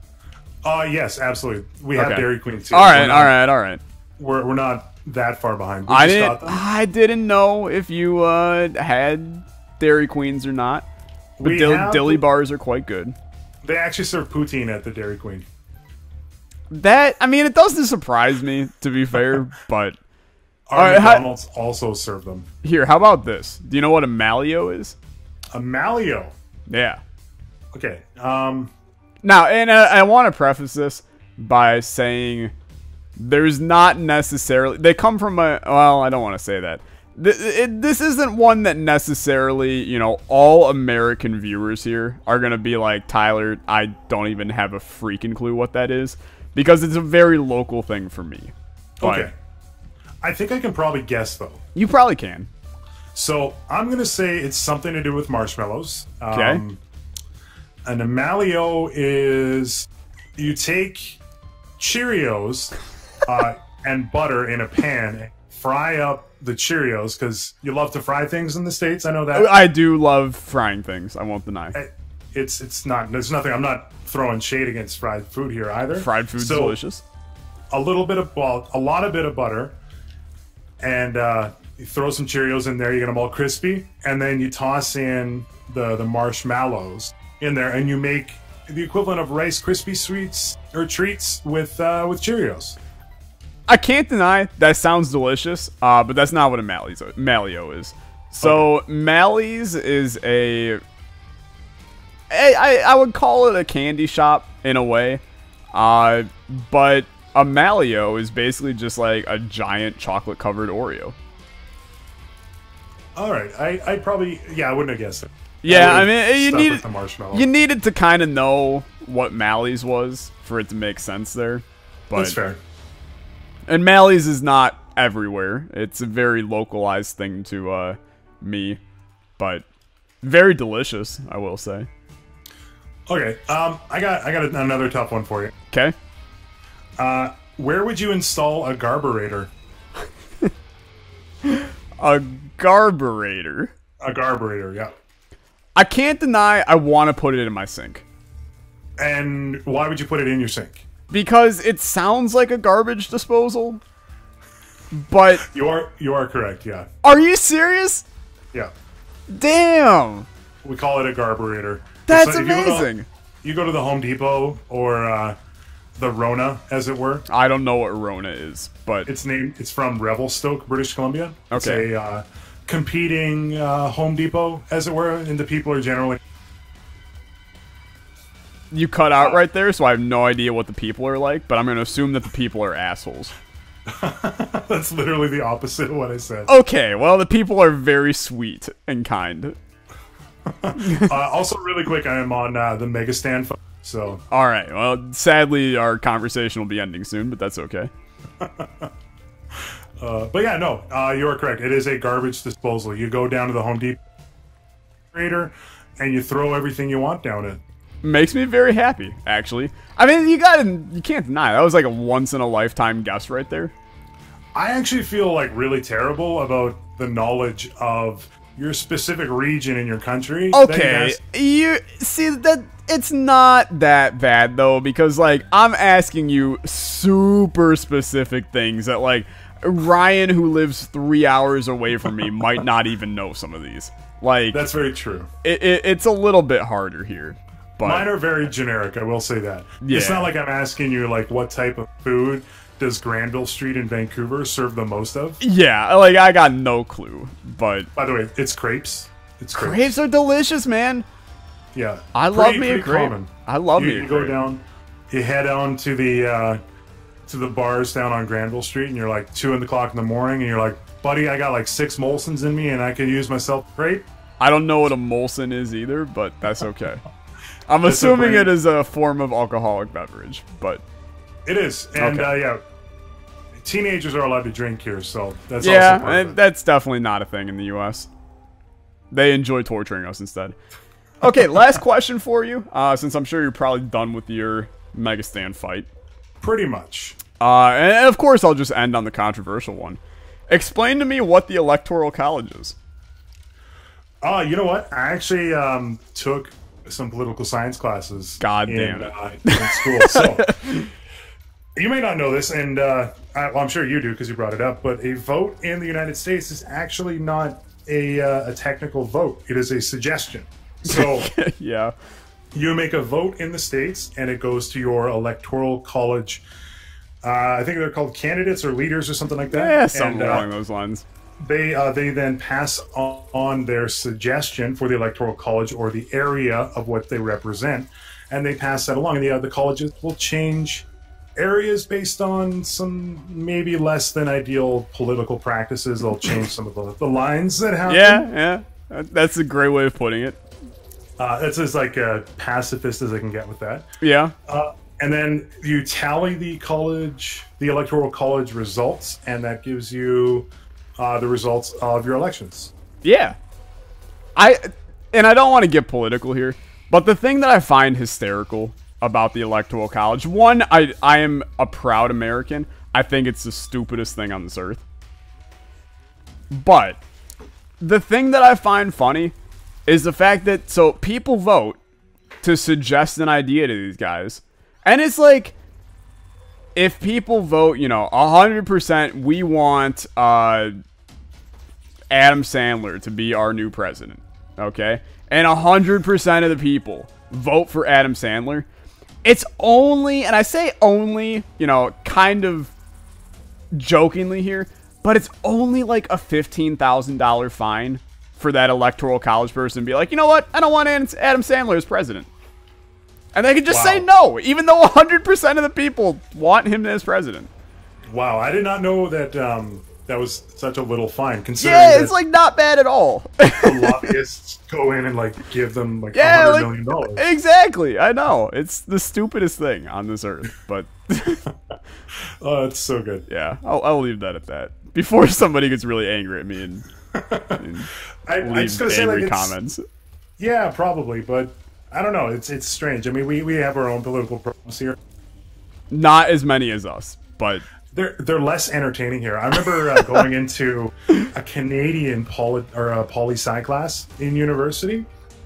S2: Yes, absolutely. We have Dairy Queen too.
S1: All right.
S2: We're not that far behind.
S1: I didn't know if you had Dairy Queens or not. But dilly bars are quite good.
S2: They actually serve poutine at the Dairy Queen.
S1: I mean, it doesn't surprise me, to be fair, but...
S2: McDonald's also serve them.
S1: Here, how about this? Do you know what a Malio is?
S2: A Malio?
S1: Yeah.
S2: Okay.
S1: Now, and I want to preface this by saying there's not necessarily... They come from a... Well, I don't want to say that. This isn't one that necessarily, you know, all American viewers here are going to be like, Tyler, I don't even have a freaking clue what that is. Because it's a very local thing for me. But
S2: okay. I think I can probably guess, though.
S1: You probably can.
S2: So, I'm going to say it's something to do with marshmallows.
S1: Okay.
S2: An Amalio is you take Cheerios and butter in a pan, fry up the Cheerios, because you love to fry things in the States. I know that.
S1: I do love frying things. I won't deny.
S2: It's not. There's nothing. I'm not throwing shade against fried food here either.
S1: Fried food's delicious.
S2: A lot of bit of butter, and you throw some Cheerios in there. You get them all crispy, and then you toss in the marshmallows in there, and you make the equivalent of Rice Krispie sweets or treats with Cheerios.
S1: I can't deny that sounds delicious, but that's not what a Malio is. So okay. Mally's is I would call it a candy shop in a way, but a Malio is basically just like a giant chocolate covered Oreo.
S2: All right, I probably I wouldn't have guessed it.
S1: Yeah, I mean you needed to kind of know what Mally's was for it to make sense there. But,
S2: that's fair.
S1: And Mally's is not everywhere. It's a very localized thing to me, but very delicious, I will say.
S2: Okay, I got another tough one for you.
S1: Okay.
S2: Where would you install a garburator?
S1: A garburator?
S2: A garburator, yeah.
S1: I can't deny I want to put it in my sink.
S2: And why would you put it in your sink?
S1: Because it sounds like a garbage disposal, but...
S2: You are correct, yeah.
S1: Are you serious?
S2: Yeah.
S1: Damn!
S2: We call it a garburator.
S1: That's amazing!
S2: You go to the Home Depot or the Rona, as it were.
S1: I don't know what Rona is, but...
S2: It's from Revelstoke, British Columbia.
S1: Okay.
S2: It's a competing Home Depot, as it were, and the people are generally...
S1: You cut out right there, so I have no idea what the people are like, but I'm going to assume that the people are assholes.
S2: That's literally the opposite of what I said.
S1: Okay, well, the people are very sweet and kind.
S2: Also, really quick, I am on the Mega Stand phone, so...
S1: Alright, well, sadly, our conversation will be ending soon, but that's okay.
S2: But yeah, no, you are correct. It is a garbage disposal. You go down to the Home Depot and you throw everything you want down it.
S1: Makes me very happy, actually. I mean, you can't deny that was like a once-in-a-lifetime guess right there.
S2: I actually feel like really terrible about the knowledge of your specific region in your country.
S1: Okay, you see that it's not that bad though, because like I'm asking you super specific things that like Ryan, who lives 3 hours away from me, might not even know some of these. Like
S2: that's very true.
S1: It's a little bit harder here. But
S2: mine are very generic, I will say that. Yeah. It's not like I'm asking you, like, what type of food does Granville Street in Vancouver serve the most of?
S1: Yeah, like, I got no clue, but...
S2: By the way, it's crepes.
S1: Crepes are delicious, man.
S2: Yeah.
S1: I love me a crepe. I love me a crepe.
S2: You go down, you head on to the bars down on Granville Street, and you're like 2 o'clock in the morning, and you're like, buddy, I got like 6 Molsons in me, and I can use myself a crepe.
S1: I don't know what a Molson is either, but that's okay. I'm assuming it is a form of alcoholic beverage, but
S2: it is. And yeah, teenagers are allowed to drink here, so that's
S1: yeah,
S2: also part of it.
S1: That's definitely not a thing in the U.S. They enjoy torturing us instead. Okay, last question for you, since I'm sure you're probably done with your Megastan fight.
S2: Pretty much.
S1: And of course, I'll just end on the controversial one. Explain to me what the Electoral College is.
S2: You know what? I actually took some political science classes
S1: in
S2: school. So you may not know this, and I'm sure you do because you brought it up, but a vote in the United States is actually not a technical vote. It is a suggestion. So
S1: yeah,
S2: you make a vote in the States, and it goes to your Electoral College. I think they're called candidates or leaders or something like that.
S1: Yeah, something along those lines.
S2: They then pass on their suggestion for the Electoral College or the area of what they represent, and they pass that along. And the colleges will change areas based on some maybe less than ideal political practices. They'll change some of the lines that happen.
S1: Yeah, that's a great way of putting it.
S2: It's as like pacifist as I can get with that.
S1: Yeah.
S2: And then you tally the Electoral College results, and that gives you the results of your elections.
S1: Yeah. I don't want to get political here, but the thing that I find hysterical about the Electoral College, one, I am a proud American. I think it's the stupidest thing on this earth. But the thing that I find funny is the fact that, so people vote to suggest an idea to these guys. And it's like, if people vote, 100% we want Adam Sandler to be our new president, okay? And 100% of the people vote for Adam Sandler. It's only, and I say only, kind of jokingly here, but it's only like a $15,000 fine for that Electoral College person to be like, you know what? I don't want Adam Sandler as president. And they can just say no, even though 100% of the people want him as president.
S2: Wow, I did not know that that was such a little fine. Considering
S1: it's like not bad at all.
S2: The lobbyists go in and like give them like $100 million.
S1: Exactly, I know. It's the stupidest thing on this earth, but
S2: oh, it's so good.
S1: Yeah, I'll leave that at that before somebody gets really angry at me and
S2: I'm just gonna say like
S1: comments.
S2: Yeah, probably, but I don't know. It's strange. I mean, we have our own political problems here.
S1: Not as many as us, but
S2: they're less entertaining here. I remember going into a Canadian poli-sci class in university.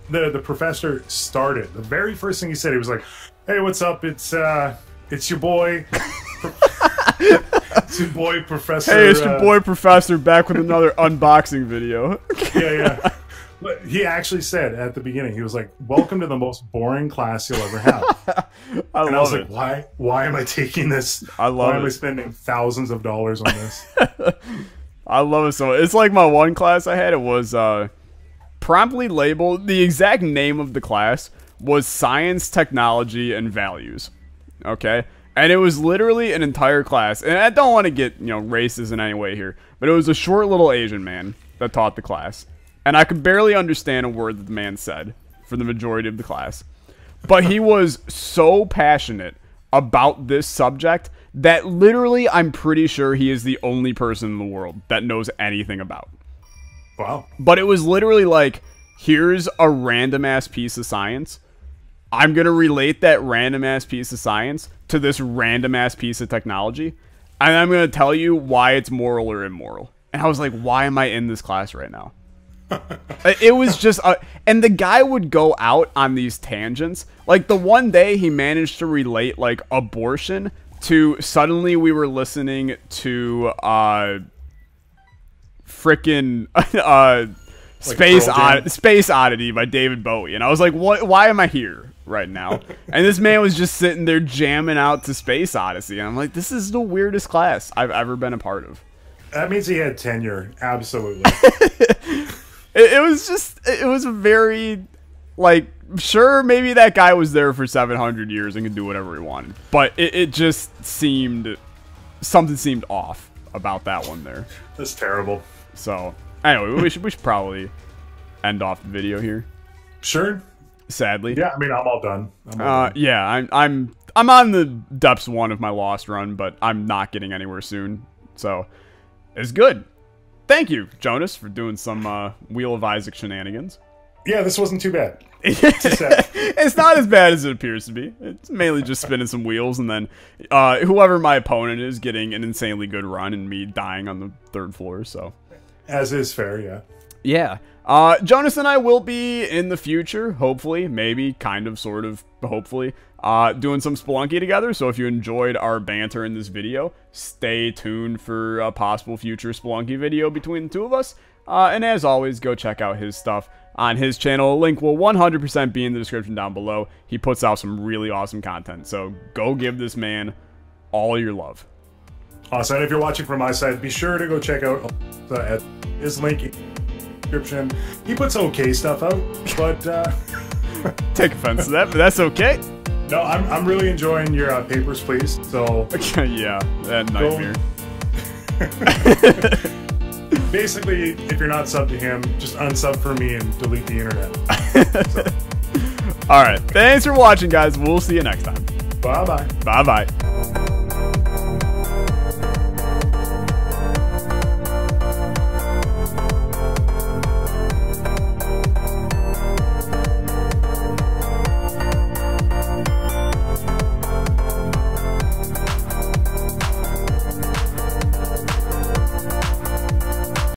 S2: The professor started. The very first thing he said, he was like, "Hey, what's up? It's your boy." It's your boy, Professor.
S1: Hey, it's your boy, Professor, back with another unboxing video.
S2: Yeah. But he actually said at the beginning, he was like, "Welcome to the most boring class you'll ever have." I was like, why am I taking this? Why am I spending thousands of dollars on this?
S1: I love it so. It's like my one class I had. It was promptly labeled. The exact name of the class was Science, Technology, and Values. Okay? And it was literally an entire class. And I don't want to get, racist in any way here, but it was a short little Asian man that taught the class. And I could barely understand a word that the man said for the majority of the class. But he was so passionate about this subject that literally I'm pretty sure he is the only person in the world that knows anything about.
S2: Wow.
S1: But it was literally like, here's a random-ass piece of science. I'm going to relate that random-ass piece of science to this random-ass piece of technology. And I'm going to tell you why it's moral or immoral. And I was like, why am I in this class right now? It was just and the guy would go out on these tangents. Like the one day he managed to relate like abortion to suddenly we were listening to frickin' Space Oddity by David Bowie, and I was like, what? Why am I here right now? And this man was just sitting there jamming out to Space Odyssey, and I'm like, this is the weirdest class I've ever been a part of.
S2: That means he had tenure, absolutely.
S1: It was very, like, sure, maybe that guy was there for 700 years and could do whatever he wanted. But it just seemed, something seemed off about that one there.
S2: That's terrible.
S1: So, anyway, we should probably end off the video here?
S2: Sure.
S1: Sadly.
S2: Yeah, I mean, I'm all done.
S1: Yeah, I'm on the depths 1 of my lost run, but I'm not getting anywhere soon. So, it's good. Thank you, Jonas, for doing some Wheel of Isaac shenanigans.
S2: Yeah, this wasn't too bad.
S1: It's not as bad as it appears to be. It's mainly just spinning some wheels, and then whoever my opponent is getting an insanely good run, and me dying on the 3rd floor. So,
S2: as is fair, yeah.
S1: Yeah. Jonas and I will be in the future, hopefully, maybe, kind of, sort of, hopefully, doing some Spelunky together. So if you enjoyed our banter in this video, stay tuned for a possible future Spelunky video between the two of us. And as always, go check out his stuff on his channel. A link will 100% be in the description down below. He puts out some really awesome content. So go give this man all your love.
S2: Awesome. And if you're watching from my side, be sure to go check out his link. Description. He puts okay stuff out, but
S1: take offense to that, but that's okay.
S2: No, I'm really enjoying your Papers, Please. So
S1: yeah, that nightmare.
S2: Basically, if you're not subbed to him, just unsub for me and delete the internet.
S1: All right, thanks for watching, guys. We'll see you next time.
S2: Bye bye.
S1: Bye bye.